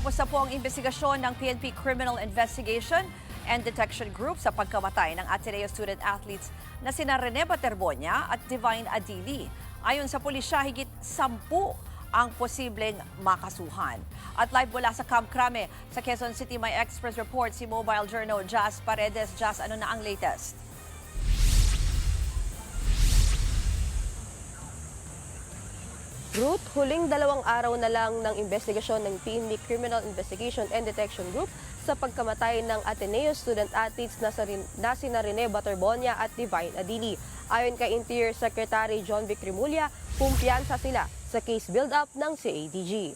Natapos na po ang investigasyon ng PNP Criminal Investigation and Detection Group sa pagkamatay ng Ateneo student athletes na sina Rene Baterbonia at Divine Adili. Ayon sa pulisya, higit 10 ang posibleng makasuhan. At live mula sa Camp Crame sa Quezon City, may Express Report si Mobile Journal Jazz Paredes. Jazz, ano na ang latest? Ruth, huling 2 araw na lang ng investigasyon ng PNP Criminal Investigation and Detection Group sa pagkamatay ng Ateneo student athletes na sina Rene Baterbonia at Divine Adili. Ayon kay Interior Secretary John Vic Remulla, kumpiyansa sila sa case build-up ng CADG.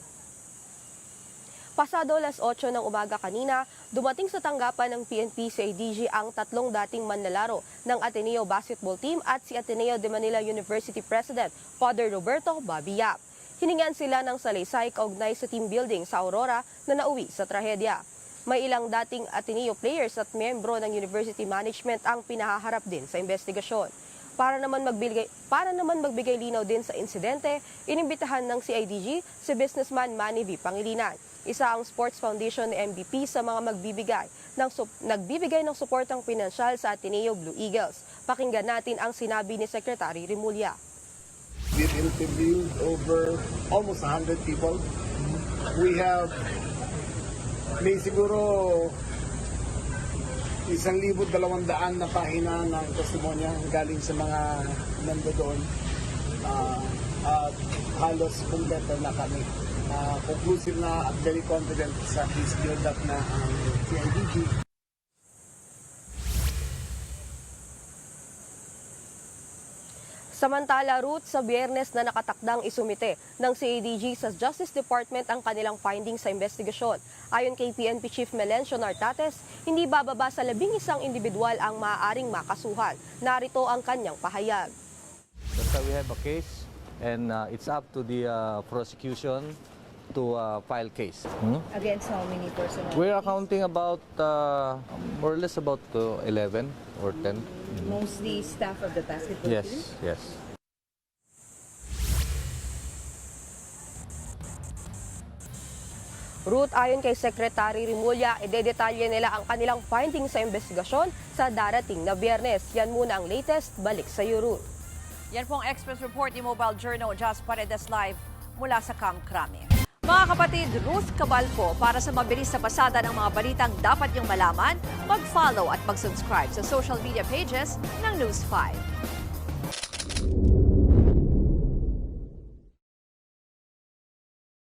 Pasado alas 8 ng umaga kanina, dumating sa tanggapan ng PNP CADG ang 3 dating manlalaro ng Ateneo Basketball Team at si Ateneo de Manila University President Father Roberto Bobby Yap. Hiningan sila ng salaysay kaugnay sa team building sa Aurora na nauwi sa trahedya. May ilang dating Ateneo players at miyembro ng university management ang pinahaharap din sa investigasyon. Para naman magbigay linaw din sa insidente, inimbitahan ng CIDG si businessman Manny V. Pangilinan, isa ang Sports Foundation ni MVP sa mga nagbibigay ng suportang pinansyal sa Ateneo Blue Eagles. Pakinggan natin ang sinabi ni Secretary Remulla. We've interviewed over almost 100 people. May siguro 1,200 na pahina ng testimonya galing sa mga nandoon. At halos kumpleto na kami. Conclusive na at very confident sa case build-up na ang CIDG. Samantala, Ruth, sa Biyernes na nakatakdang isumite ng CADG sa Justice Department ang kanilang findings sa investigasyon. Ayon kay PNP Chief Melencio Nartates, hindi bababa sa 11 individual ang maaaring makasuhan. Narito ang kanyang pahayag. That's why we have a case and it's up to the prosecution to file case. Against how many personnel? We're accounting about more or less about 11 or 10. Mostly staff of the basketball Yes, team? yes. Ruth, ayon kay Secretary Remulla, idedetalye nila ang kanilang findings sa investigasyon sa darating na Biyernes. Yan muna ang latest. Balik sa iyo, Ruth. Yan po ang Express Report ni Mobile Journal Jazz Paredes live mula sa Camp Crame. Mga kapatid, Ruth Cabalco, para sa mabilis na pasada ng mga balitang dapat niyong malaman, mag-follow at mag-subscribe sa social media pages ng News 5.